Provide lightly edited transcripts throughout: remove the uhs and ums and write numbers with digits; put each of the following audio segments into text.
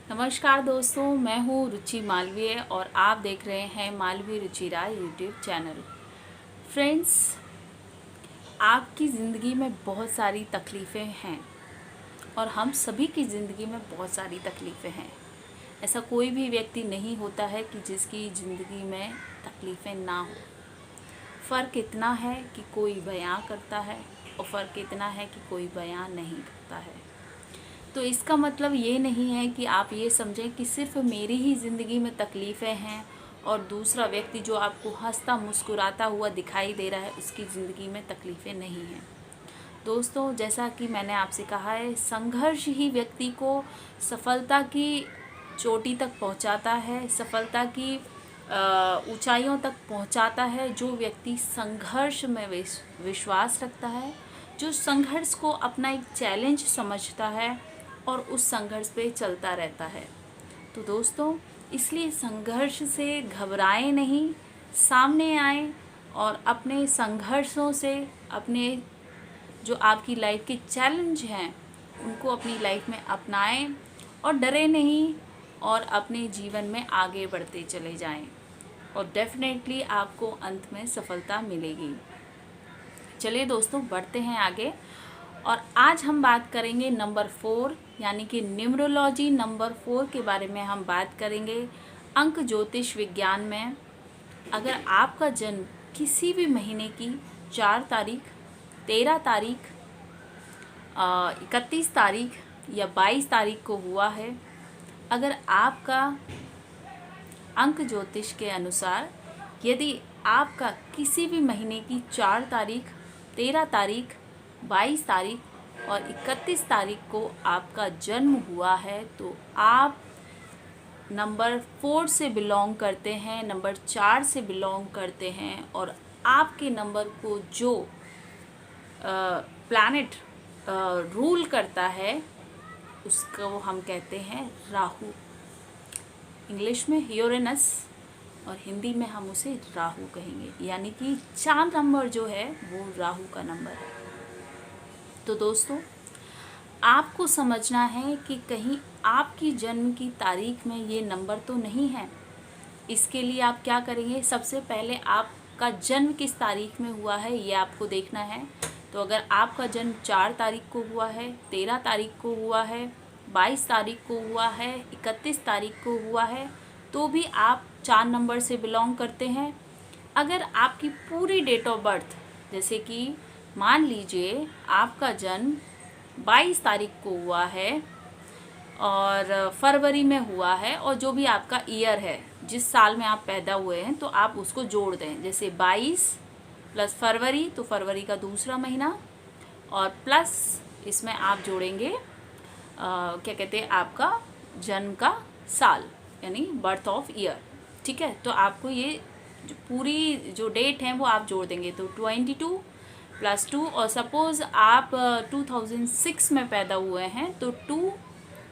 नमस्कार दोस्तों, मैं हूँ रुचि मालवीय और आप देख रहे हैं मालवीय रुचि राय यूट्यूब चैनल। फ्रेंड्स, आपकी ज़िंदगी में बहुत सारी तकलीफ़ें हैं और हम सभी की ज़िंदगी में बहुत सारी तकलीफ़ें हैं। ऐसा कोई भी व्यक्ति नहीं होता है कि जिसकी ज़िंदगी में तकलीफ़ें ना हो। फ़र्क इतना है कि कोई बयां करता है और फ़र्क इतना है कि कोई बयां नहीं करता है। तो इसका मतलब ये नहीं है कि आप ये समझें कि सिर्फ मेरी ही ज़िंदगी में तकलीफ़ें हैं और दूसरा व्यक्ति जो आपको हंसता मुस्कुराता हुआ दिखाई दे रहा है उसकी ज़िंदगी में तकलीफ़ें नहीं हैं। दोस्तों, जैसा कि मैंने आपसे कहा है, संघर्ष ही व्यक्ति को सफलता की चोटी तक पहुंचाता है, सफलता की ऊंचाइयों तक पहुंचाता है। जो व्यक्ति संघर्ष में विश्वास रखता है, जो संघर्ष को अपना एक चैलेंज समझता है और उस संघर्ष पे चलता रहता है। तो दोस्तों, इसलिए संघर्ष से घबराएं नहीं, सामने आएं और अपने संघर्षों से, अपने जो आपकी लाइफ के चैलेंज हैं उनको अपनी लाइफ में अपनाएं और डरे नहीं और अपने जीवन में आगे बढ़ते चले जाएं और डेफिनेटली आपको अंत में सफलता मिलेगी। चलिए दोस्तों, बढ़ते हैं आगे और आज हम बात करेंगे नंबर 4 यानी कि न्यूमरोलॉजी नंबर 4 के बारे में हम बात करेंगे। अंक ज्योतिष विज्ञान में अगर आपका जन्म किसी भी महीने की 4 तारीख, 13 तारीख, 31 तारीख या 22 तारीख को हुआ है, अगर आपका अंक ज्योतिष के अनुसार यदि आपका किसी भी महीने की 4 तारीख, 13 तारीख, 22 तारीख और 31 तारीख को आपका जन्म हुआ है तो आप नंबर 4 से बिलोंग करते हैं, नंबर 4 से बिलोंग करते हैं और आपके नंबर को जो प्लैनेट रूल करता है उसको हम कहते हैं राहु। इंग्लिश में यूरेनस और हिंदी में हम उसे राहु कहेंगे, यानी कि 4 नंबर जो है वो राहु का नंबर है। तो दोस्तों, आपको समझना है कि कहीं आपकी जन्म की तारीख में ये नंबर तो नहीं है। इसके लिए आप क्या करेंगे, सबसे पहले आपका जन्म किस तारीख में हुआ है ये आपको देखना है। तो अगर आपका जन्म 4 तारीख को हुआ है, 13 तारीख को हुआ है, 22 तारीख को हुआ है, 31 तारीख को हुआ है, तो भी आप 4 नंबर से बिलोंग करते हैं। अगर आपकी पूरी डेट ऑफ बर्थ, जैसे कि मान लीजिए आपका जन्म 22 तारीख को हुआ है और फरवरी में हुआ है और जो भी आपका ईयर है, जिस साल में आप पैदा हुए हैं, तो आप उसको जोड़ दें। जैसे 22 प्लस फरवरी तो फरवरी का दूसरा महीना और प्लस इसमें आप जोड़ेंगे क्या कहते हैं, आपका जन्म का साल यानी बर्थ ऑफ ईयर। ठीक है, तो आपको ये जो पूरी जो डेट है वो आप जोड़ देंगे। तो 22 प्लस 2 और सपोज़ आप 2006 में पैदा हुए हैं तो 2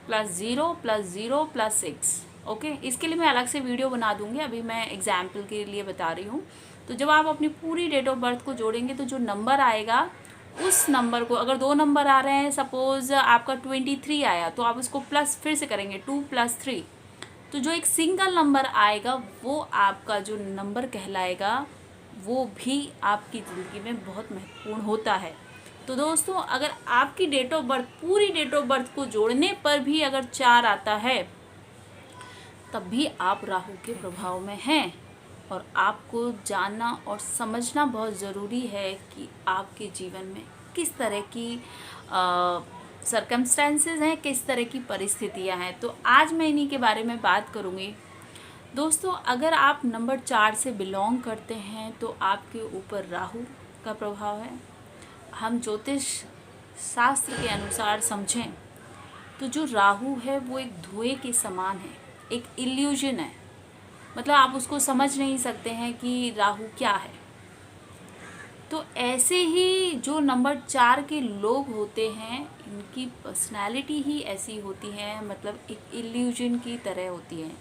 प्लस 0 प्लस 0 प्लस 6। ओके, इसके लिए मैं अलग से वीडियो बना दूंगी, अभी मैं एग्जाम्पल के लिए बता रही हूँ। तो जब आप अपनी पूरी डेट ऑफ बर्थ को जोड़ेंगे तो जो नंबर आएगा उस नंबर को, अगर 2 नंबर आ रहे हैं, सपोज़ आपका 23 आया तो आप उसको प्लस फिर से करेंगे 2 प्लस 3, तो जो एक सिंगल नंबर आएगा वो आपका जो नंबर कहलाएगा वो भी आपकी ज़िंदगी में बहुत महत्वपूर्ण होता है। तो दोस्तों, अगर आपकी डेट ऑफ बर्थ, पूरी डेट ऑफ बर्थ को जोड़ने पर भी अगर 4 आता है तब भी आप राहु के प्रभाव में हैं और आपको जानना और समझना बहुत ज़रूरी है कि आपके जीवन में किस तरह की सर्कमस्टेंसेस हैं, किस तरह की परिस्थितियां हैं। तो आज मैं इन्हीं के बारे में बात करूँगी। दोस्तों, अगर आप नंबर 4 से बिलोंग करते हैं तो आपके ऊपर राहु का प्रभाव है। हम ज्योतिष शास्त्र के अनुसार समझें तो जो राहु है वो एक धुएं के समान है, एक इल्यूजन है। मतलब आप उसको समझ नहीं सकते हैं कि राहु क्या है। तो ऐसे ही जो नंबर 4 के लोग होते हैं, इनकी पर्सनैलिटी ही ऐसी होती है, मतलब एक इल्यूजन की तरह होती है।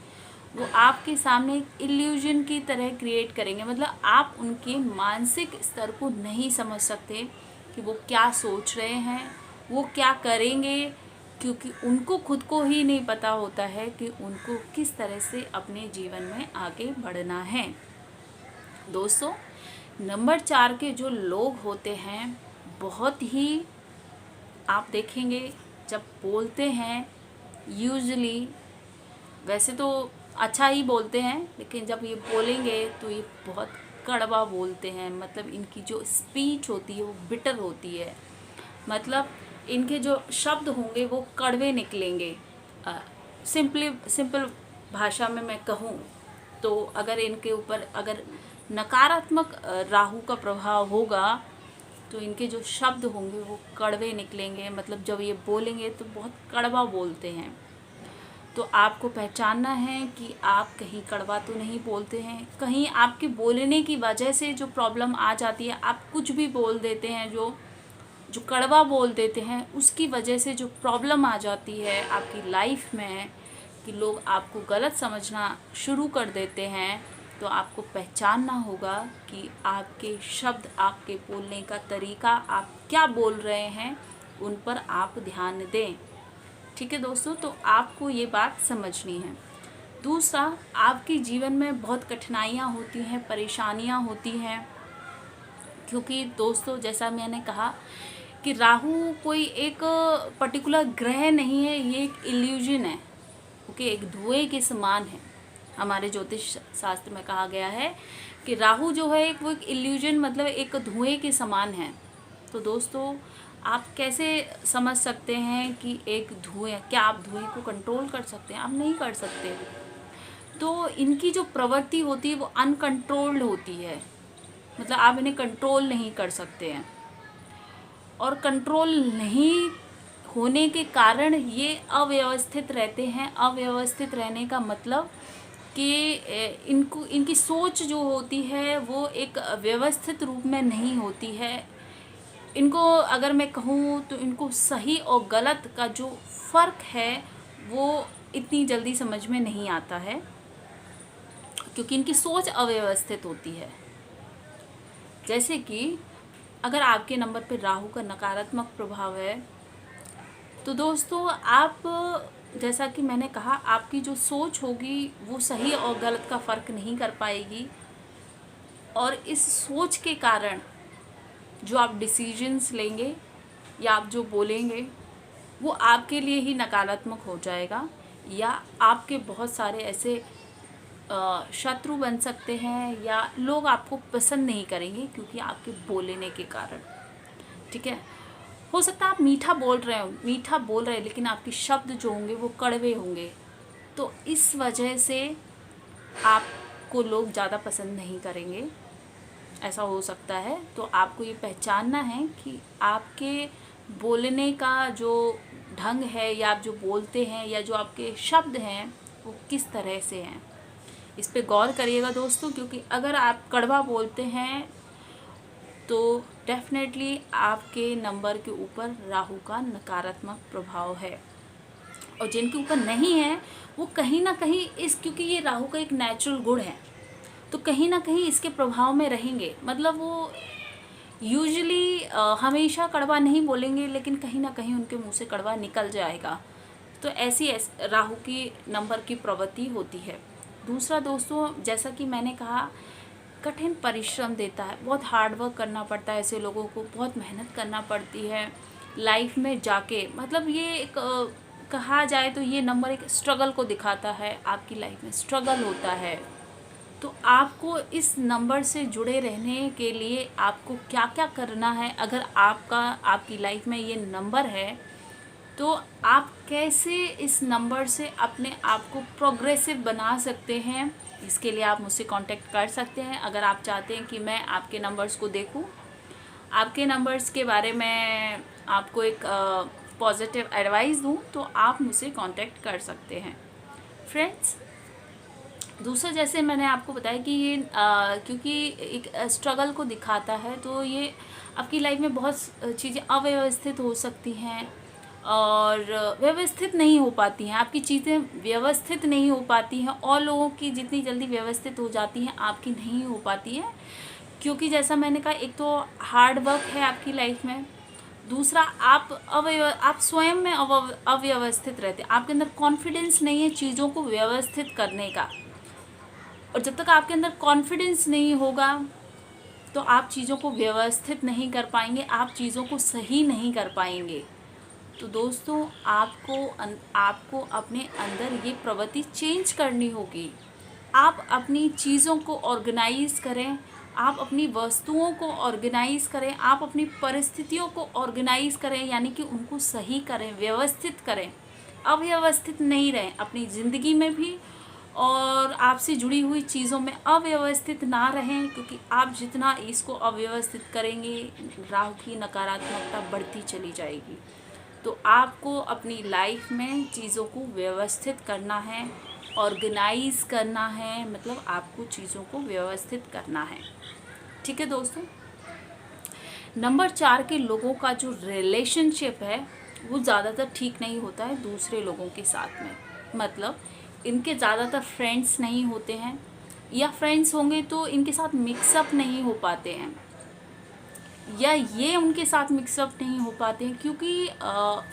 वो आपके सामने एक इल्यूजन की तरह क्रिएट करेंगे, मतलब आप उनके मानसिक स्तर को नहीं समझ सकते कि वो क्या सोच रहे हैं, वो क्या करेंगे, क्योंकि उनको खुद को ही नहीं पता होता है कि उनको किस तरह से अपने जीवन में आगे बढ़ना है। दोस्तों, नंबर 4 के जो लोग होते हैं बहुत ही, आप देखेंगे जब बोलते हैं यूजुअली, वैसे तो अच्छा ही बोलते हैं, लेकिन जब ये बोलेंगे तो ये बहुत कड़वा बोलते हैं। मतलब इनकी जो स्पीच होती है वो बिटर होती है, मतलब इनके जो शब्द होंगे वो कड़वे निकलेंगे। सिंपल भाषा में मैं कहूँ तो अगर इनके ऊपर अगर नकारात्मक राहु का प्रभाव होगा तो इनके जो शब्द होंगे वो कड़वे निकलेंगे। मतलब जब ये बोलेंगे तो बहुत कड़वा बोलते हैं। तो आपको पहचानना है कि आप कहीं कड़वा तो नहीं बोलते हैं, कहीं आपके बोलने की वजह से जो प्रॉब्लम आ जाती है, आप कुछ भी बोल देते हैं जो कड़वा बोल देते हैं, उसकी वजह से जो प्रॉब्लम आ जाती है आपकी लाइफ में कि लोग आपको गलत समझना शुरू कर देते हैं। तो आपको पहचानना होगा कि आपके शब्द, आपके बोलने का तरीका, आप क्या बोल रहे हैं, उन पर आप ध्यान दें। ठीक है दोस्तों, तो आपको ये बात समझनी है। दूसरा, आपके जीवन में बहुत कठिनाइयाँ होती हैं, परेशानियाँ होती हैं, क्योंकि दोस्तों जैसा मैंने कहा कि राहु कोई एक पर्टिकुलर ग्रह नहीं है, ये एक इल्यूजन है। ओके, एक धुएं के समान है। हमारे ज्योतिष शास्त्र में कहा गया है कि राहु जो है वो एक इल्यूजन, मतलब एक धुएं के समान है। तो दोस्तों, आप कैसे समझ सकते हैं कि एक धुएं, क्या आप धुएं को कंट्रोल कर सकते हैं? आप नहीं कर सकते। तो इनकी जो प्रवृत्ति होती है वो अनकंट्रोल्ड होती है, मतलब आप इन्हें कंट्रोल नहीं कर सकते हैं। और कंट्रोल नहीं होने के कारण ये अव्यवस्थित रहते हैं। अव्यवस्थित रहने का मतलब कि इनकी सोच जो होती है वो एक व्यवस्थित रूप में नहीं होती है। इनको अगर मैं कहूँ तो इनको सही और गलत का जो फ़र्क है वो इतनी जल्दी समझ में नहीं आता है, क्योंकि इनकी सोच अव्यवस्थित होती है। जैसे कि अगर आपके नंबर पे राहु का नकारात्मक प्रभाव है तो दोस्तों, आप, जैसा कि मैंने कहा, आपकी जो सोच होगी वो सही और गलत का फ़र्क नहीं कर पाएगी। और इस सोच के कारण जो आप डिसीजंस लेंगे या आप जो बोलेंगे वो आपके लिए ही नकारात्मक हो जाएगा, या आपके बहुत सारे ऐसे शत्रु बन सकते हैं, या लोग आपको पसंद नहीं करेंगे क्योंकि आपके बोलने के कारण। ठीक है, हो सकता है आप मीठा बोल रहे हैं, लेकिन आपके शब्द जो होंगे वो कड़वे होंगे, तो इस वजह से आपको लोग ज़्यादा पसंद नहीं करेंगे, ऐसा हो सकता है। तो आपको ये पहचानना है कि आपके बोलने का जो ढंग है, या आप जो बोलते हैं, या जो आपके शब्द हैं वो किस तरह से हैं, इस पे गौर करिएगा दोस्तों। क्योंकि अगर आप कड़वा बोलते हैं तो डेफिनेटली आपके नंबर के ऊपर राहु का नकारात्मक प्रभाव है। और जिनके ऊपर नहीं है वो कहीं ना कहीं क्योंकि ये राहु का एक नेचुरल गुण है, तो कहीं ना कहीं इसके प्रभाव में रहेंगे। मतलब वो यूजुअली हमेशा कड़वा नहीं बोलेंगे, लेकिन कहीं ना कहीं उनके मुंह से कड़वा निकल जाएगा। तो ऐसी राहु की नंबर की प्रवृत्ति होती है। दूसरा दोस्तों, जैसा कि मैंने कहा, कठिन परिश्रम देता है, बहुत हार्ड वर्क करना पड़ता है ऐसे लोगों को, बहुत मेहनत करना पड़ती है लाइफ में जाके। मतलब ये एक कहा जाए तो ये नंबर एक स्ट्रगल को दिखाता है, आपकी लाइफ में स्ट्रगल होता है। तो आपको इस नंबर से जुड़े रहने के लिए आपको क्या क्या करना है, अगर आपकी लाइफ में ये नंबर है तो आप कैसे इस नंबर से अपने आप को प्रोग्रेसिव बना सकते हैं, इसके लिए आप मुझसे कांटेक्ट कर सकते हैं। अगर आप चाहते हैं कि मैं आपके नंबर्स को देखूं, आपके नंबर्स के बारे में आपको एक पॉजिटिव एडवाइस दूं, तो आप मुझसे कांटेक्ट कर सकते हैं फ्रेंड्स। दूसरा, जैसे मैंने आपको बताया कि ये क्योंकि एक स्ट्रगल को दिखाता है, तो ये आपकी लाइफ में बहुत चीज़ें अव्यवस्थित हो सकती हैं और व्यवस्थित नहीं हो पाती हैं। आपकी चीज़ें व्यवस्थित नहीं हो पाती हैं, और लोगों की जितनी जल्दी व्यवस्थित हो जाती हैं आपकी नहीं हो पाती हैं, क्योंकि जैसा मैंने कहा, एक तो हार्ड वर्क है आपकी लाइफ में, दूसरा, आप स्वयं में अव्यवस्थित रहते हैं, आपके अंदर कॉन्फिडेंस नहीं है चीज़ों को व्यवस्थित करने का। और जब तक आपके अंदर कॉन्फिडेंस नहीं होगा तो आप चीज़ों को व्यवस्थित नहीं कर पाएंगे, आप चीज़ों को सही नहीं कर पाएंगे। तो दोस्तों, आपको अपने अंदर ये प्रवृत्ति चेंज करनी होगी। आप अपनी चीज़ों को ऑर्गेनाइज करें, आप अपनी वस्तुओं को ऑर्गेनाइज करें, आप अपनी परिस्थितियों को ऑर्गेनाइज करें, यानी कि उनको सही करें, व्यवस्थित करें। अव्यवस्थित नहीं रहें अपनी ज़िंदगी में भी, और आपसे जुड़ी हुई चीज़ों में अव्यवस्थित ना रहें, क्योंकि आप जितना इसको अव्यवस्थित करेंगे राहु की नकारात्मकता बढ़ती चली जाएगी। तो आपको अपनी लाइफ में चीज़ों को व्यवस्थित करना है, ऑर्गेनाइज करना है, मतलब आपको चीज़ों को व्यवस्थित करना है। ठीक है दोस्तों। नंबर 4 के लोगों का जो रिलेशनशिप है वो ज़्यादातर ठीक नहीं होता है दूसरे लोगों के साथ में। मतलब इनके ज़्यादातर फ्रेंड्स नहीं होते हैं, या फ्रेंड्स होंगे तो इनके साथ मिक्सअप नहीं हो पाते हैं, या ये उनके साथ मिक्सअप नहीं हो पाते हैं, क्योंकि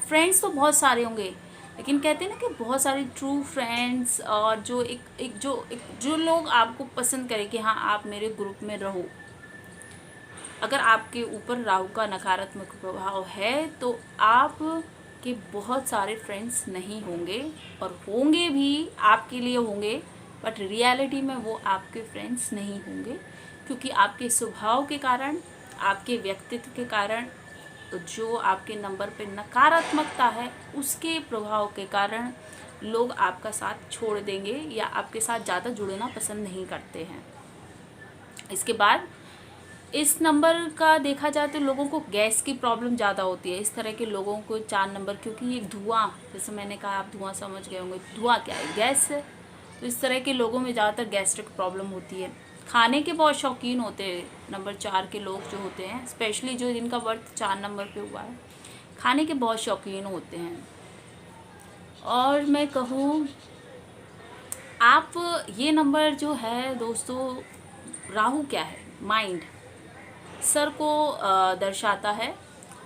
फ्रेंड्स तो बहुत सारे होंगे, लेकिन कहते हैं ना कि बहुत सारे ट्रू फ्रेंड्स, और जो जो लोग आपको पसंद करें कि हाँ आप मेरे ग्रुप में रहो। अगर आपके ऊपर राहु का नकारात्मक प्रभाव है तो आप के बहुत सारे फ्रेंड्स नहीं होंगे, और होंगे भी आपके लिए होंगे, बट रियलिटी में वो आपके फ्रेंड्स नहीं होंगे, क्योंकि आपके स्वभाव के कारण, आपके व्यक्तित्व के कारण, जो आपके नंबर पे नकारात्मकता है उसके प्रभाव के कारण लोग आपका साथ छोड़ देंगे, या आपके साथ ज़्यादा जुड़ना पसंद नहीं करते हैं। इसके बाद इस नंबर का देखा जाए तो लोगों को गैस की प्रॉब्लम ज़्यादा होती है। इस तरह के लोगों को 4 नंबर, क्योंकि ये धुआं, जैसे मैंने कहा आप धुआं समझ गए होंगे, धुआं क्या है, गैस है। तो इस तरह के लोगों में ज़्यादातर गैस्ट्रिक प्रॉब्लम होती है। खाने के बहुत शौकीन होते हैं नंबर 4 के लोग जो होते हैं, स्पेशली जो जिनका बर्थ 4 नंबर पे हुआ है, खाने के बहुत शौकीन होते हैं। और मैं कहूँ आप, ये नंबर जो है दोस्तों, राहु क्या है, माइंड, सर को दर्शाता है।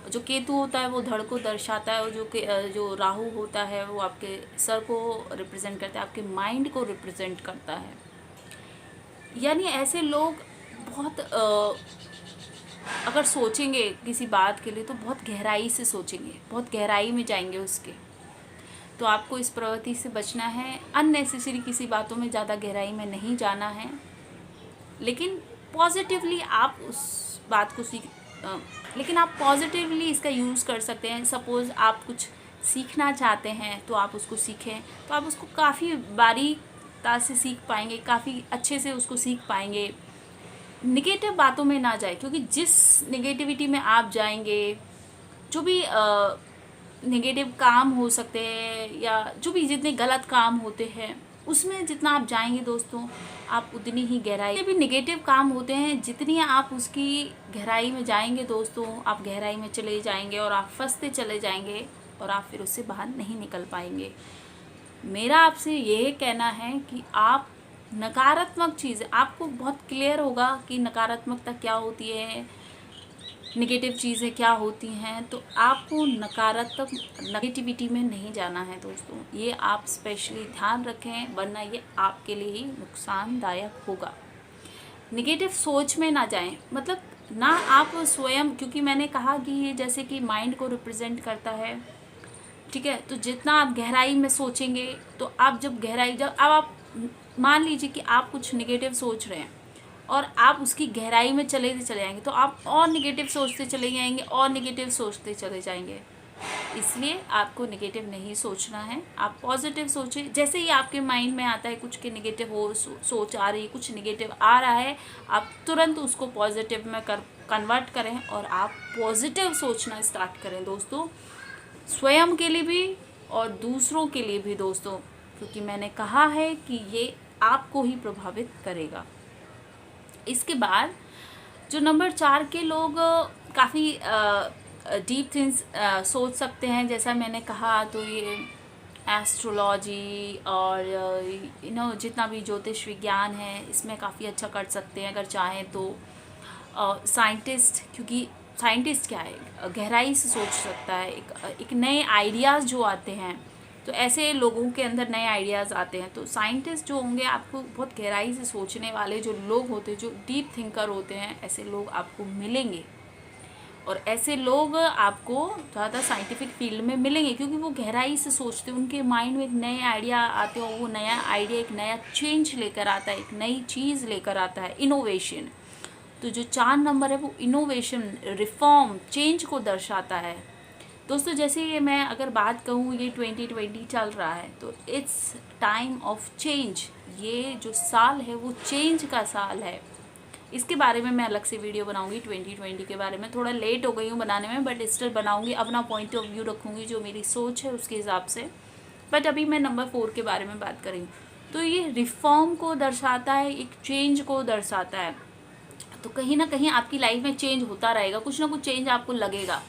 जो केतु होता है वो धड़ को दर्शाता है, और जो राहु होता है वो आपके सर को रिप्रेजेंट करता है, आपके माइंड को रिप्रेजेंट करता है। यानी ऐसे लोग बहुत अगर सोचेंगे किसी बात के लिए तो बहुत गहराई से सोचेंगे, बहुत गहराई में जाएंगे उसके। तो आपको इस प्रवृत्ति से बचना है, अननेसेसरी किसी बातों में ज़्यादा गहराई में नहीं जाना है, लेकिन पॉजिटिवली आप उस बात को लेकिन आप पॉजिटिवली इसका यूज़ कर सकते हैं। सपोज़ आप कुछ सीखना चाहते हैं तो आप उसको सीखें, तो आप उसको काफ़ी बारीकता से सीख पाएंगे, काफ़ी अच्छे से उसको सीख पाएंगे। निगेटिव बातों में ना जाए, क्योंकि जिस निगेटिविटी में आप जाएंगे, जो भी निगेटिव काम हो सकते हैं, या जो भी जितने गलत काम होते हैं, उसमें जितना आप जाएंगे दोस्तों, आप उतनी ही गहराई, भी निगेटिव काम होते हैं, जितनी आप उसकी गहराई में जाएंगे दोस्तों, आप गहराई में चले जाएंगे और आप फंसते चले जाएंगे, और आप फिर उससे बाहर नहीं निकल पाएंगे। मेरा आपसे ये कहना है कि आप नकारात्मक चीज़, आपको बहुत क्लियर होगा कि नकारात्मकता क्या होती है, नेगेटिव चीज़ें क्या होती हैं, तो आपको नकारात्मक नेगेटिविटी में नहीं जाना है दोस्तों। ये आप स्पेशली ध्यान रखें, वरना ये आपके लिए ही नुकसानदायक होगा। नेगेटिव सोच में ना जाएं, मतलब ना आप स्वयं, क्योंकि मैंने कहा कि ये जैसे कि माइंड को रिप्रेजेंट करता है, ठीक है। तो जितना आप गहराई में सोचेंगे, तो आप जब आप मान लीजिए कि आप कुछ नेगेटिव सोच रहे हैं और आप उसकी गहराई में चले जाएंगे, तो आप और नेगेटिव सोचते चले जाएंगे, और नेगेटिव सोचते चले जाएंगे। इसलिए आपको नेगेटिव नहीं सोचना है, आप पॉजिटिव सोचें। जैसे ही आपके माइंड में आता है कुछ के नेगेटिव हो, सोच आ रही है, कुछ नेगेटिव आ रहा है, आप तुरंत उसको पॉजिटिव में कन्वर्ट करें, और आप पॉजिटिव सोचना स्टार्ट करें दोस्तों, स्वयं के लिए भी और दूसरों के लिए भी दोस्तों, क्योंकि मैंने कहा है कि ये आपको ही प्रभावित करेगा। इसके बाद जो नंबर 4 के लोग काफ़ी डीप थिंग्स सोच सकते हैं, जैसा मैंने कहा, तो ये एस्ट्रोलॉजी और जितना भी ज्योतिष विज्ञान है, इसमें काफ़ी अच्छा कर सकते हैं अगर चाहें तो। साइंटिस्ट, क्योंकि साइंटिस्ट क्या है, गहराई से सोच सकता है, एक नए आइडियाज़ जो आते हैं, तो ऐसे लोगों के अंदर नए आइडियाज़ आते हैं। तो साइंटिस्ट जो होंगे आपको बहुत गहराई से सोचने वाले जो लोग होते हैं, जो डीप थिंकर होते हैं, ऐसे लोग आपको मिलेंगे। और ऐसे लोग आपको ज़्यादा साइंटिफिक फील्ड में मिलेंगे क्योंकि वो गहराई से सोचते हैं, उनके माइंड में एक नए आइडिया आते हैं, वो नया आइडिया एक नया चेंज लेकर आता है, एक नई चीज़ लेकर आता है, इनोवेशन। तो जो 4 नंबर है वो इनोवेशन, रिफॉर्म, चेंज को दर्शाता है। दोस्तों जैसे ये मैं अगर बात कहूँ, ये 2020 चल रहा है तो इट्स टाइम ऑफ चेंज। ये जो साल है वो चेंज का साल है। इसके बारे में मैं अलग से वीडियो बनाऊंगी 2020 के बारे में। थोड़ा लेट हो गई हूँ बनाने में, बट स्टिल बनाऊंगी, अपना पॉइंट ऑफ व्यू रखूँगी, जो मेरी सोच है उसके हिसाब से। बट अभी मैं नंबर 4 के बारे में बात करी। तो ये रिफॉर्म को दर्शाता है, एक चेंज को दर्शाता है। तो कहीं ना कहीं आपकी लाइफ में चेंज होता रहेगा, कुछ ना कुछ चेंज आपको लगेगा,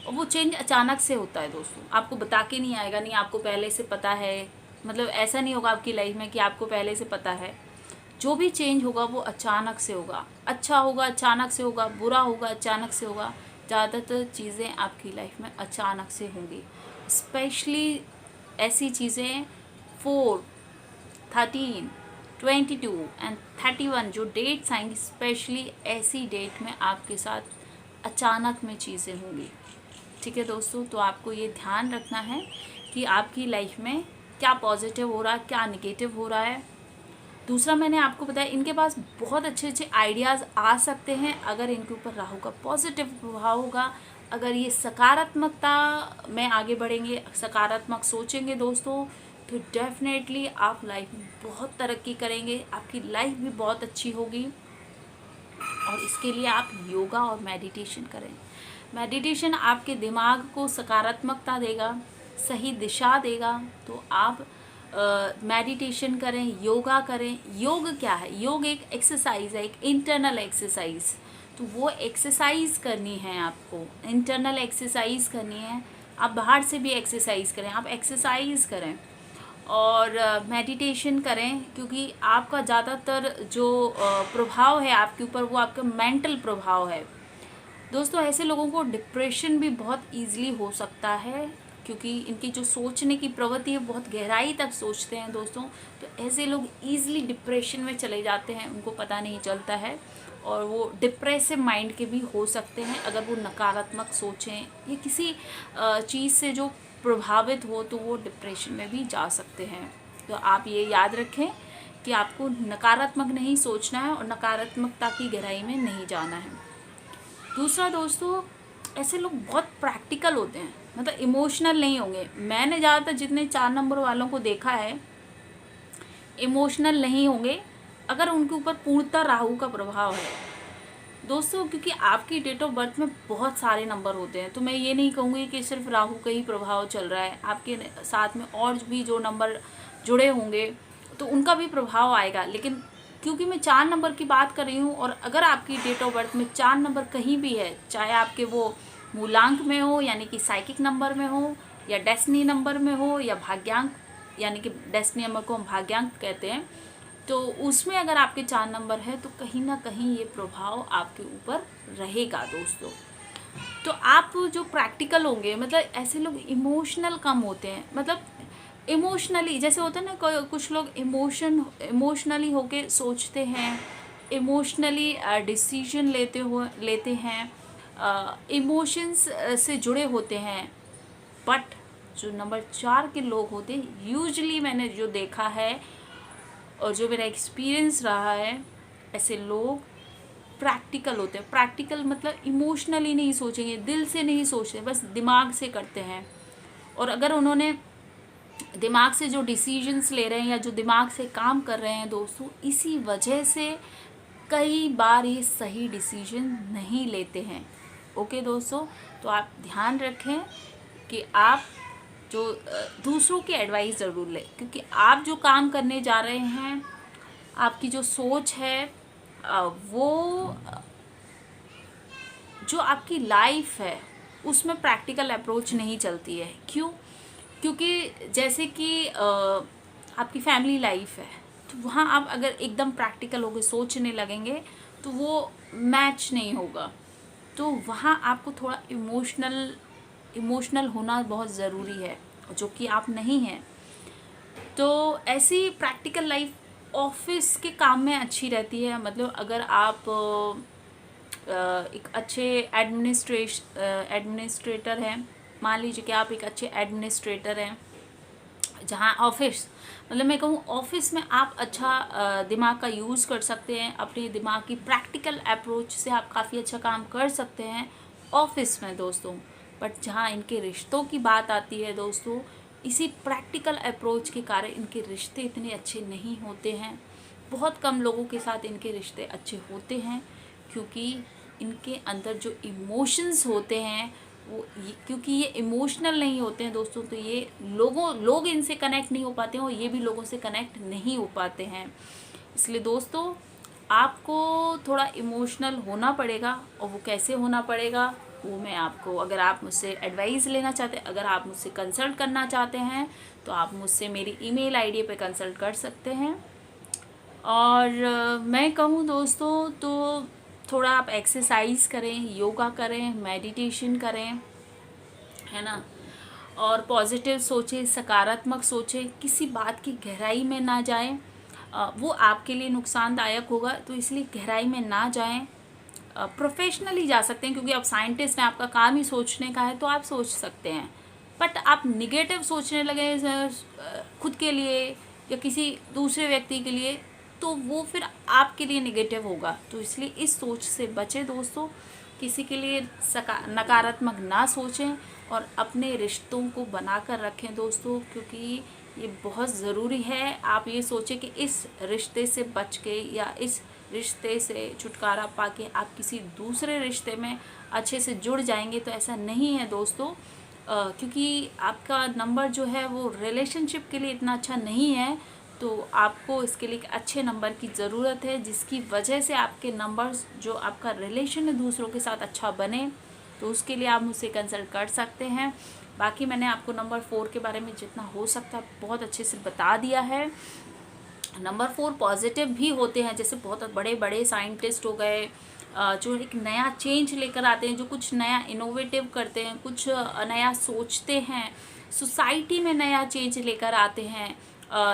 और वो चेंज अचानक से होता है दोस्तों, आपको बता के नहीं आएगा, नहीं आपको पहले से पता है, मतलब ऐसा नहीं होगा आपकी लाइफ में कि आपको पहले से पता है। जो भी चेंज होगा वो अचानक से होगा, अच्छा होगा अचानक से होगा, बुरा होगा अचानक से होगा। ज़्यादातर चीज़ें आपकी लाइफ में अचानक से होंगी, स्पेशली ऐसी चीज़ें 4, 13, 22 एंड 31 जो डेट्स आएंगी, स्पेशली ऐसी डेट में आपके साथ अचानक में चीज़ें होंगी। ठीक है दोस्तों, तो आपको ये ध्यान रखना है कि आपकी लाइफ में क्या पॉजिटिव हो रहा है, क्या निगेटिव हो रहा है। दूसरा मैंने आपको बताया, इनके पास बहुत अच्छे अच्छे आइडियाज़ आ सकते हैं अगर इनके ऊपर राहु का पॉजिटिव प्रभाव होगा, अगर ये सकारात्मकता में आगे बढ़ेंगे, सकारात्मक सोचेंगे दोस्तों, तो डेफिनेटली आप लाइफ में बहुत तरक्की करेंगे, आपकी लाइफ भी बहुत अच्छी होगी। और इसके लिए आप योगा और मेडिटेशन करें। मेडिटेशन आपके दिमाग को सकारात्मकता देगा, सही दिशा देगा। तो आप मेडिटेशन करें, योगा करें। योग क्या है? योग एक एक्सरसाइज है, एक इंटरनल एक्सरसाइज। तो वो एक्सरसाइज करनी है आपको, इंटरनल एक्सरसाइज करनी है। आप बाहर से भी एक्सरसाइज करें, आप एक्सरसाइज करें और मेडिटेशन करें, क्योंकि आपका ज़्यादातर जो प्रभाव है आपके ऊपर, वो आपका मेंटल प्रभाव है दोस्तों। ऐसे लोगों को डिप्रेशन भी बहुत ईजिली हो सकता है, क्योंकि इनकी जो सोचने की प्रवृत्ति है, बहुत गहराई तक सोचते हैं दोस्तों। तो ऐसे लोग ईजिली डिप्रेशन में चले जाते हैं, उनको पता नहीं चलता है, और वो डिप्रेसिव माइंड के भी हो सकते हैं अगर वो नकारात्मक सोचें या किसी चीज़ से जो प्रभावित हो, तो वो डिप्रेशन में भी जा सकते हैं। तो आप ये याद रखें कि आपको नकारात्मक नहीं सोचना है और नकारात्मकता की गहराई में नहीं जाना है। दूसरा दोस्तों, ऐसे लोग बहुत प्रैक्टिकल होते हैं, मतलब इमोशनल नहीं होंगे। मैंने ज़्यादातर जितने 4 नंबर वालों को देखा है, इमोशनल नहीं होंगे अगर उनके ऊपर पूर्णतः राहु का प्रभाव है दोस्तों। क्योंकि आपकी डेट ऑफ बर्थ में बहुत सारे नंबर होते हैं, तो मैं ये नहीं कहूँगी कि सिर्फ राहु का ही प्रभाव चल रहा है, आपके साथ में और भी जो नंबर जुड़े होंगे तो उनका भी प्रभाव आएगा। लेकिन क्योंकि मैं 4 नंबर की बात कर रही हूँ, और अगर आपकी डेट ऑफ बर्थ में 4 नंबर कहीं भी है, चाहे आपके वो मूलांक में हो यानी कि साइकिक नंबर में हो, या डेस्टिनी नंबर में हो, या भाग्यांक यानी कि डेस्टिनी नंबर को हम भाग्यांक कहते हैं, तो उसमें अगर आपके 4 नंबर है तो कहीं ना कहीं ये प्रभाव आपके ऊपर रहेगा दोस्तों। तो आप जो प्रैक्टिकल होंगे, मतलब ऐसे लोग इमोशनल कम होते हैं, मतलब इमोशनली जैसे होता है ना, कुछ लोग इमोशनली होके सोचते हैं, इमोशनली डिसीजन लेते हैं, इमोशंस से जुड़े होते हैं। बट जो नंबर 4 के लोग होते हैं, यूजुअली मैंने जो देखा है और जो मेरा एक्सपीरियंस रहा है, ऐसे लोग प्रैक्टिकल होते हैं। प्रैक्टिकल मतलब इमोशनली नहीं सोचेंगे, दिल से नहीं सोचते, बस दिमाग से करते हैं। और अगर उन्होंने दिमाग से जो डिसीजंस ले रहे हैं या जो दिमाग से काम कर रहे हैं दोस्तों, इसी वजह से कई बार ये सही डिसीजन नहीं लेते हैं। ओके दोस्तों, तो आप ध्यान रखें कि आप जो दूसरों की एडवाइस ज़रूर लें, क्योंकि आप जो काम करने जा रहे हैं, आपकी जो सोच है, वो जो आपकी लाइफ है उसमें प्रैक्टिकल अप्रोच नहीं चलती है। क्यों? क्योंकि जैसे कि आपकी फैमिली लाइफ है, तो वहाँ आप अगर एकदम प्रैक्टिकल होकर सोचने लगेंगे तो वो मैच नहीं होगा। तो वहाँ आपको थोड़ा इमोशनल होना बहुत ज़रूरी है, जो कि आप नहीं हैं। तो ऐसी प्रैक्टिकल लाइफ ऑफिस के काम में अच्छी रहती है। मतलब अगर आप एक अच्छे एडमिनिस्ट्रेटर हैं, मान लीजिए कि आप एक अच्छे एडमिनिस्ट्रेटर हैं, जहाँ ऑफिस, मतलब मैं कहूँ ऑफिस में आप अच्छा दिमाग का यूज़ कर सकते हैं। अपने दिमाग की प्रैक्टिकल अप्रोच से आप काफ़ी अच्छा काम कर सकते हैं ऑफिस में दोस्तों। बट जहाँ इनके रिश्तों की बात आती है दोस्तों, इसी प्रैक्टिकल अप्रोच के कारण इनके रिश्ते इतने अच्छे नहीं होते हैं। बहुत कम लोगों के साथ इनके रिश्ते अच्छे होते हैं, क्योंकि इनके अंदर जो इमोशंस होते हैं वो क्योंकि ये इमोशनल नहीं होते हैं दोस्तों, तो ये लोग इनसे कनेक्ट नहीं हो पाते हैं और ये भी लोगों से कनेक्ट नहीं हो पाते हैं। इसलिए दोस्तों आपको थोड़ा इमोशनल होना पड़ेगा, और वो कैसे होना पड़ेगा वो मैं आपको, अगर आप मुझसे एडवाइस लेना चाहते हैं, अगर आप मुझसे कंसल्ट करना चाहते हैं, तो आप मुझसे मेरी ईमेल आईडी पे कंसल्ट कर सकते हैं। और मैं कहूँ दोस्तों तो थोड़ा आप एक्सरसाइज करें, योगा करें, मेडिटेशन करें, है ना, और पॉजिटिव सोचें, सकारात्मक सोचें, किसी बात की गहराई में ना जाएं, वो आपके लिए नुकसानदायक होगा, तो इसलिए गहराई में ना जाएं। प्रोफेशनली जा सकते हैं, क्योंकि आप साइंटिस्ट हैं, आपका काम ही सोचने का है, तो आप सोच सकते हैं। बट आप निगेटिव सोचने लगे खुद के लिए या किसी दूसरे व्यक्ति के लिए, तो वो फिर आपके लिए निगेटिव होगा। तो इसलिए इस सोच से बचें दोस्तों, किसी के लिए नकारात्मक ना सोचें और अपने रिश्तों को बनाकर रखें दोस्तों, क्योंकि ये बहुत ज़रूरी है। आप ये सोचें कि इस रिश्ते से बच के या इस रिश्ते से छुटकारा पाके आप किसी दूसरे रिश्ते में अच्छे से जुड़ जाएंगे, तो ऐसा नहीं है दोस्तों। क्योंकि आपका नंबर जो है वो रिलेशनशिप के लिए इतना अच्छा नहीं है, तो आपको इसके लिए अच्छे नंबर की ज़रूरत है, जिसकी वजह से आपके नंबर्स, जो आपका रिलेशन है दूसरों के साथ अच्छा बने। तो उसके लिए आप मुझसे कंसल्ट कर सकते हैं। बाकी मैंने आपको नंबर 4 के बारे में जितना हो सकता है बहुत अच्छे से बता दिया है। नंबर 4 पॉजिटिव भी होते हैं, जैसे बहुत बड़े बड़े साइंटिस्ट हो गए, जो एक नया चेंज लेकर आते हैं, जो कुछ नया इनोवेटिव करते हैं, कुछ नया सोचते हैं, सोसाइटी में नया चेंज लेकर आते हैं।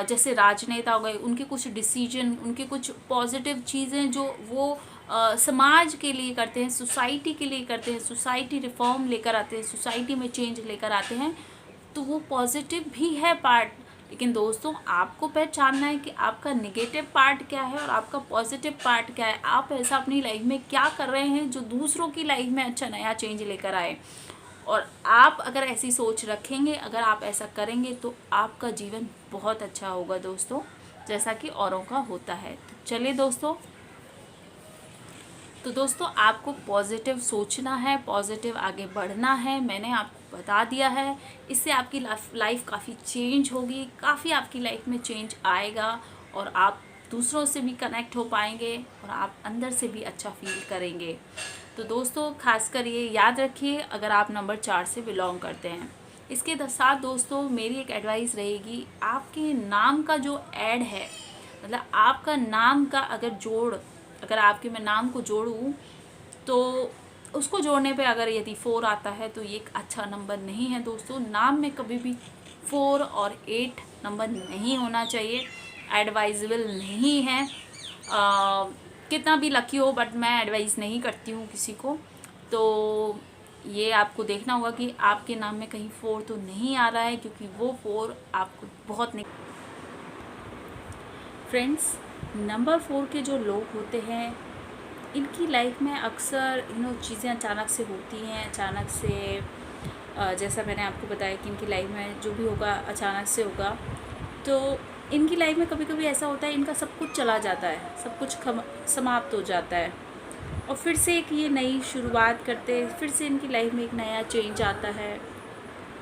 जैसे राजनेता हो गए, उनके कुछ डिसीजन, उनके कुछ पॉजिटिव चीज़ें जो वो समाज के लिए करते हैं, सोसाइटी के लिए करते हैं, सोसाइटी रिफॉर्म लेकर आते हैं, सोसाइटी में चेंज लेकर आते हैं, तो वो पॉजिटिव भी है पार्ट। लेकिन दोस्तों आपको पहचानना है कि आपका निगेटिव पार्ट क्या है और आपका पॉजिटिव पार्ट क्या है। आप ऐसा अपनी लाइफ में क्या कर रहे हैं जो दूसरों की लाइफ में अच्छा नया चेंज लेकर आए। और आप अगर ऐसी सोच रखेंगे, अगर आप ऐसा करेंगे, तो आपका जीवन बहुत अच्छा होगा दोस्तों, जैसा कि औरों का होता है। तो चलिए दोस्तों, तो दोस्तों आपको पॉजिटिव सोचना है, पॉजिटिव आगे बढ़ना है, मैंने आपको बता दिया है। इससे आपकी लाइफ काफ़ी चेंज होगी, काफ़ी आपकी लाइफ में चेंज आएगा, और आप दूसरों से भी कनेक्ट हो पाएंगे और आप अंदर से भी अच्छा फील करेंगे। तो दोस्तों खासकर ये याद रखिए, अगर आप नंबर 4 से बिलोंग करते हैं। इसके साथ दोस्तों मेरी एक एडवाइस रहेगी, आपके नाम का जो ऐड है, मतलब आपका नाम का अगर आपके मैं नाम को जोड़ूं, तो उसको जोड़ने पे अगर यदि 4 आता है, तो ये एक अच्छा नंबर नहीं है दोस्तों। नाम में कभी भी 4 और 8 नंबर नहीं होना चाहिए, एडवाइजेबल नहीं है। कितना भी लकी हो, बट मैं एडवाइस नहीं करती हूँ किसी को। तो ये आपको देखना होगा कि आपके नाम में कहीं 4 तो नहीं आ रहा है, क्योंकि वो 4 आपको बहुत नहीं। फ्रेंड्स, नंबर 4 के जो लोग होते हैं, इनकी लाइफ में अक्सर चीज़ें अचानक से होती हैं, अचानक से जैसा मैंने आपको बताया कि इनकी लाइफ में जो भी होगा अचानक से होगा। तो इनकी लाइफ में कभी कभी ऐसा होता है, इनका सब कुछ चला जाता है, सब कुछ समाप्त हो जाता है, और फिर से एक ये नई शुरुआत करते हैं, फिर से इनकी लाइफ में एक नया चेंज आता है,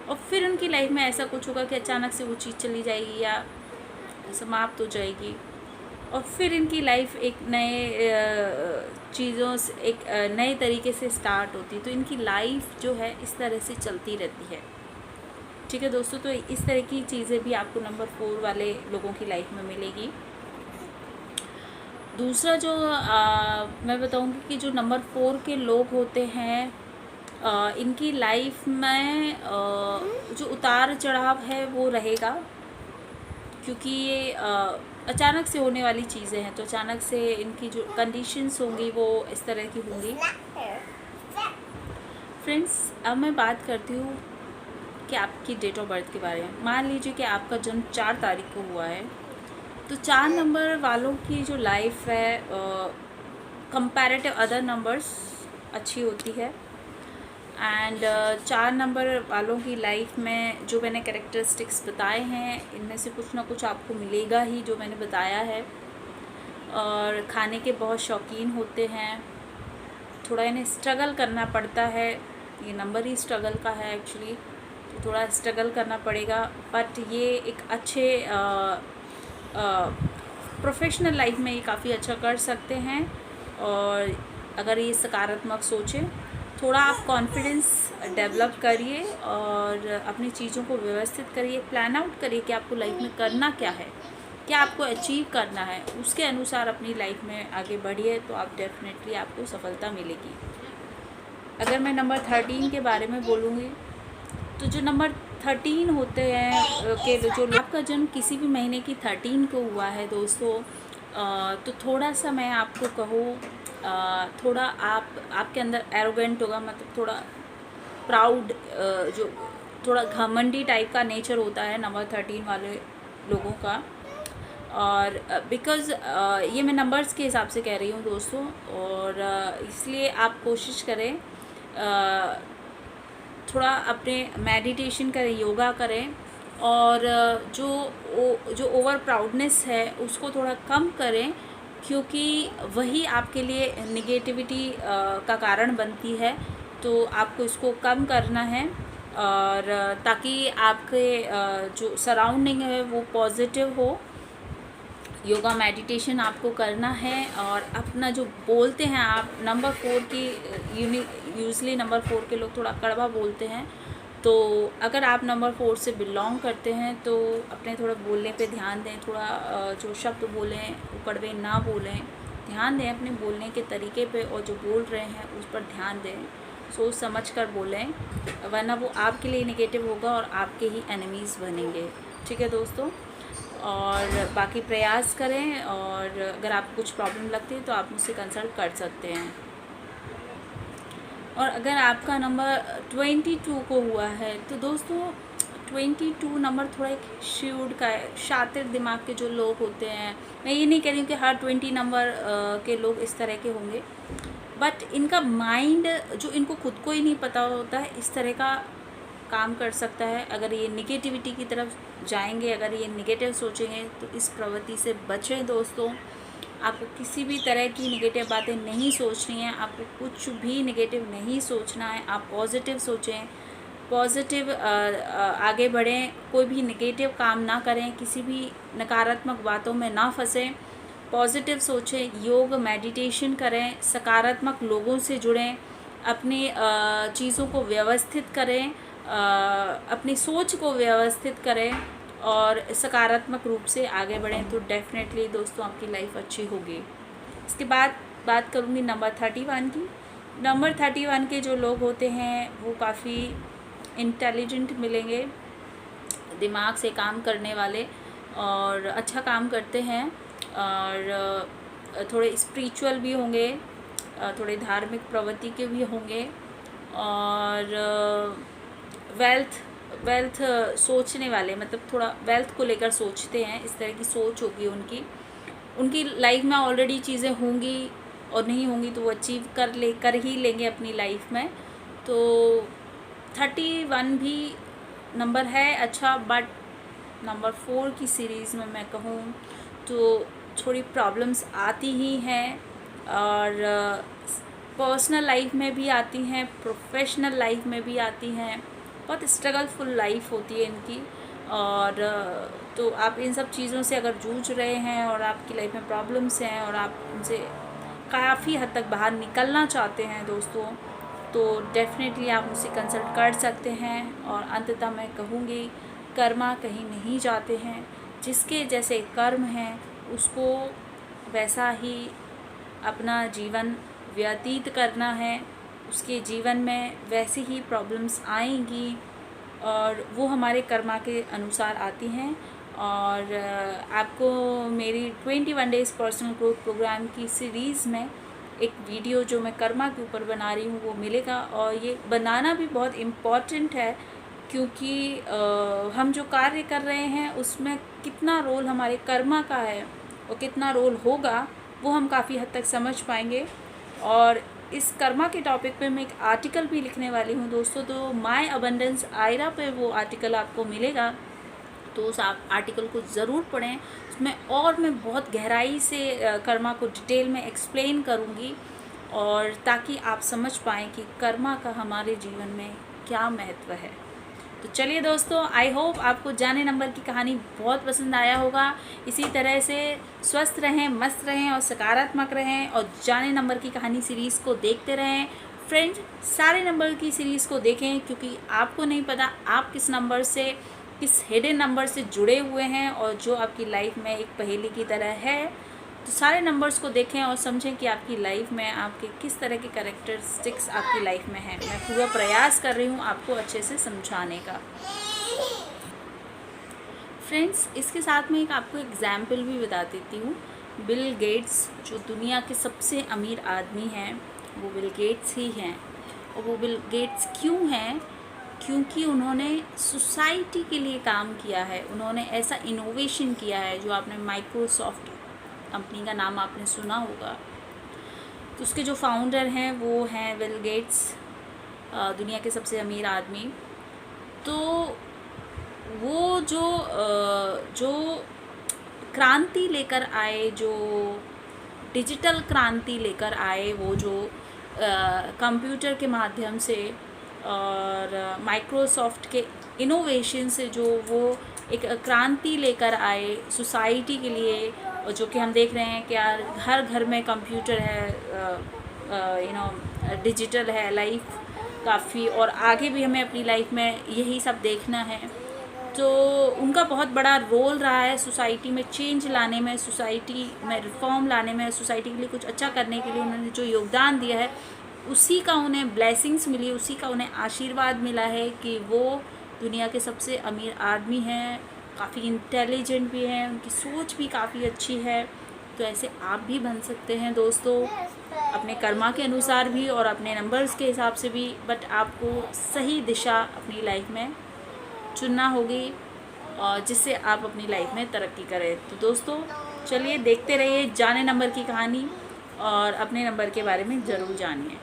और फिर उनकी लाइफ में ऐसा कुछ होगा कि अचानक से वो चीज़ चली जाएगी या समाप्त हो जाएगी, और फिर इनकी लाइफ एक नए चीज़ों से, एक नए तरीके से स्टार्ट होती। तो इनकी लाइफ जो है इस तरह से चलती रहती है। ठीक है दोस्तों, तो इस तरह की चीज़ें भी आपको नंबर 4 वाले लोगों की लाइफ में मिलेगी। दूसरा जो मैं बताऊंगी कि जो नंबर 4 के लोग होते हैं, इनकी लाइफ में जो उतार चढ़ाव है वो रहेगा, क्योंकि ये अचानक से होने वाली चीज़ें हैं। तो अचानक से इनकी जो कंडीशंस होंगी वो इस तरह की होंगी। फ्रेंड्स, अब मैं बात करती हूँ कि आपकी डेट ऑफ बर्थ के बारे में। मान लीजिए कि आपका जन्म 4 तारीख को हुआ है, तो 4 नंबर वालों की जो लाइफ है कंपैरेटिव अदर नंबर्स अच्छी होती है। एंड 4 नंबर वालों की लाइफ में जो मैंने कैरेक्टरिस्टिक्स बताए हैं, इनमें से कुछ ना कुछ आपको मिलेगा ही, जो मैंने बताया है। और खाने के बहुत शौकीन होते हैं, थोड़ा इन्हें स्ट्रगल करना पड़ता है, ये नंबर ही स्ट्रगल का है एक्चुअली, तो थोड़ा स्ट्रगल करना पड़ेगा। बट ये एक अच्छे प्रोफेशनल लाइफ में ये काफ़ी अच्छा कर सकते हैं। और अगर ये सकारात्मक सोचें, थोड़ा आप कॉन्फिडेंस डेवलप करिए और अपनी चीज़ों को व्यवस्थित करिए, प्लान आउट करिए कि आपको लाइफ में करना क्या है, क्या आपको अचीव करना है, उसके अनुसार अपनी लाइफ में आगे बढ़िए, तो आप डेफिनेटली आपको सफलता मिलेगी। अगर मैं नंबर 13 के बारे में बोलूँगी, तो जो नंबर 13 होते हैं कि जो आपका जन्म किसी भी महीने की 13 को हुआ है दोस्तों, तो थोड़ा सा मैं आपको कहूँ, थोड़ा आपके अंदर एरोगेंट होगा, मतलब थोड़ा प्राउड, जो थोड़ा घमंडी टाइप का नेचर होता है नंबर 13 वाले लोगों का। और बिकॉज़ ये मैं नंबर्स के हिसाब से कह रही हूँ दोस्तों, और इसलिए आप कोशिश करें, थोड़ा अपने मेडिटेशन करें, योगा करें, और जो ओवर प्राउडनेस है उसको थोड़ा कम करें, क्योंकि वही आपके लिए निगेटिविटी का कारण बनती है। तो आपको इसको कम करना है, और ताकि आपके जो सराउंडिंग है वो पॉजिटिव हो। योगा मेडिटेशन आपको करना है, और अपना जो बोलते हैं आप, नंबर 4 की यूजली नंबर 4 के लोग थोड़ा कड़वा बोलते हैं, तो अगर आप नंबर 4 से बिलोंग करते हैं तो अपने थोड़ा बोलने पे ध्यान दें, थोड़ा जो शब्द बोलें वो कड़वे ना बोलें, ध्यान दें अपने बोलने के तरीके पे, और जो बोल रहे हैं उस पर ध्यान दें, सोच समझ कर बोलें, वरना वो आपके लिए नेगेटिव होगा और आपके ही एनिमीज़ बनेंगे। ठीक है दोस्तों, और बाकी प्रयास करें, और अगर आपको कुछ प्रॉब्लम लगती है तो आप मुझसे कंसल्ट कर सकते हैं। और अगर आपका नंबर 22 को हुआ है, तो दोस्तों 22 नंबर थोड़ा एक श्यूड का है, शातिर दिमाग के जो लोग होते हैं। मैं ये नहीं कह रही हूँ कि हर 20 नंबर के लोग इस तरह के होंगे, बट इनका माइंड जो इनको खुद को ही नहीं पता होता है, इस तरह का काम कर सकता है। अगर ये निगेटिविटी की तरफ जाएंगे, अगर ये निगेटिव सोचेंगे, तो इस प्रवृत्ति से बचें दोस्तों। आपको किसी भी तरह की निगेटिव बातें नहीं सोचनी है, आपको कुछ भी निगेटिव नहीं सोचना है। आप पॉजिटिव सोचें, पॉजिटिव आगे बढ़ें, कोई भी निगेटिव काम ना करें, किसी भी नकारात्मक बातों में ना फंसें, पॉजिटिव सोचें, योग मेडिटेशन करें, सकारात्मक लोगों से जुड़ें, अपनी चीज़ों को व्यवस्थित करें, अपनी सोच को व्यवस्थित करें, और सकारात्मक रूप से आगे बढ़ें, तो डेफिनेटली दोस्तों आपकी लाइफ अच्छी होगी। इसके बाद बात करूँगी नंबर 31 की। नंबर 31 के जो लोग होते हैं वो काफ़ी इंटेलिजेंट मिलेंगे, दिमाग से काम करने वाले, और अच्छा काम करते हैं, और थोड़े स्पिरिचुअल भी होंगे, थोड़े धार्मिक प्रवृत्ति के भी होंगे, और वेल्थ सोचने वाले, मतलब थोड़ा वेल्थ को लेकर सोचते हैं, इस तरह की सोच होगी उनकी लाइफ में। ऑलरेडी चीज़ें होंगी, और नहीं होंगी तो वो अचीव कर ही लेंगे अपनी लाइफ में। तो 31 भी नंबर है अच्छा, बट नंबर 4 की सीरीज़ में मैं कहूँ तो थोड़ी प्रॉब्लम्स आती ही हैं, और पर्सनल लाइफ में भी आती हैं, प्रोफेशनल लाइफ में भी आती हैं। बहुत स्ट्रगलफुल लाइफ होती है इनकी, और तो आप इन सब चीज़ों से अगर जूझ रहे हैं, और आपकी लाइफ में प्रॉब्लम्स हैं, और आप उनसे काफ़ी हद तक बाहर निकलना चाहते हैं दोस्तों, तो डेफिनेटली आप मुझसे कंसल्ट कर सकते हैं। और अंततः मैं कहूँगी, कर्मा कहीं नहीं जाते हैं, जिसके जैसे कर्म हैं उसको वैसा ही अपना जीवन व्यतीत करना है, उसके जीवन में वैसी ही प्रॉब्लम्स आएंगी और वो हमारे कर्मा के अनुसार आती हैं। और आपको मेरी 21 डेज़ पर्सनल ग्रोथ प्रोग्राम की सीरीज़ में एक वीडियो जो मैं कर्मा के ऊपर बना रही हूँ वो मिलेगा। और ये बनाना भी बहुत इम्पॉर्टेंट है, क्योंकि हम जो कार्य कर रहे हैं उसमें कितना रोल हमारे कर्मा का है और कितना रोल होगा वो हम काफ़ी हद तक समझ पाएंगे। और इस कर्मा के टॉपिक पे मैं एक आर्टिकल भी लिखने वाली हूँ दोस्तों, तो माय अबंडेंस आयरा पे वो आर्टिकल आपको मिलेगा, तो उस आर्टिकल को ज़रूर पढ़ें। उसमें और मैं बहुत गहराई से कर्मा को डिटेल में एक्सप्लेन करूँगी, और ताकि आप समझ पाएँ कि कर्मा का हमारे जीवन में क्या महत्व है। तो चलिए दोस्तों, आई होप आपको जाने नंबर की कहानी बहुत पसंद आया होगा। इसी तरह से स्वस्थ रहें, मस्त रहें और सकारात्मक रहें, और जाने नंबर की कहानी सीरीज़ को देखते रहें। फ्रेंड्स, सारे नंबर की सीरीज़ को देखें, क्योंकि आपको नहीं पता आप किस नंबर से, किस हिडन नंबर से जुड़े हुए हैं और जो आपकी लाइफ में एक पहेली की तरह है। तो सारे नंबर्स को देखें और समझें कि आपकी लाइफ में आपके किस तरह के कैरेक्टरिस्टिक्स आपकी लाइफ में हैं। मैं पूरा प्रयास कर रही हूँ आपको अच्छे से समझाने का। फ्रेंड्स, इसके साथ में एक आपको एग्जाम्पल भी बता देती हूँ। बिल गेट्स जो दुनिया के सबसे अमीर आदमी हैं वो बिल गेट्स ही हैं। और वो बिल गेट्स क्यों हैं? क्योंकि उन्होंने सोसाइटी के लिए काम किया है। उन्होंने ऐसा इनोवेशन किया है, जो आपने माइक्रोसॉफ्ट कंपनी का नाम आपने सुना होगा। तो उसके जो फाउंडर हैं वो हैं बिल गेट्स, दुनिया के सबसे अमीर आदमी। तो वो जो क्रांति लेकर आए, जो डिजिटल क्रांति लेकर आए, वो जो कंप्यूटर के माध्यम से और माइक्रोसॉफ्ट के इनोवेशन से जो वो एक क्रांति लेकर आए सोसाइटी के लिए, और जो कि हम देख रहे हैं कि यार हर घर में कंप्यूटर है, डिजिटल है लाइफ काफ़ी, और आगे भी हमें अपनी लाइफ में यही सब देखना है। तो उनका बहुत बड़ा रोल रहा है सोसाइटी में चेंज लाने में, सोसाइटी में रिफॉर्म लाने में, सोसाइटी के लिए कुछ अच्छा करने के लिए उन्होंने जो योगदान दिया है, उसी का उन्हें ब्लेसिंग्स मिली, उसी का उन्हें आशीर्वाद मिला है कि वो दुनिया के सबसे अमीर आदमी हैं। काफ़ी इंटेलिजेंट भी हैं, उनकी सोच भी काफ़ी अच्छी है। तो ऐसे आप भी बन सकते हैं दोस्तों, अपने कर्मा के अनुसार भी और अपने नंबर्स के हिसाब से भी। बट आपको सही दिशा अपनी लाइफ में चुनना होगी, और जिससे आप अपनी लाइफ में तरक्की करें। तो दोस्तों चलिए देखते रहिए जाने नंबर की कहानी, और अपने नंबर के बारे में ज़रूर जानिए।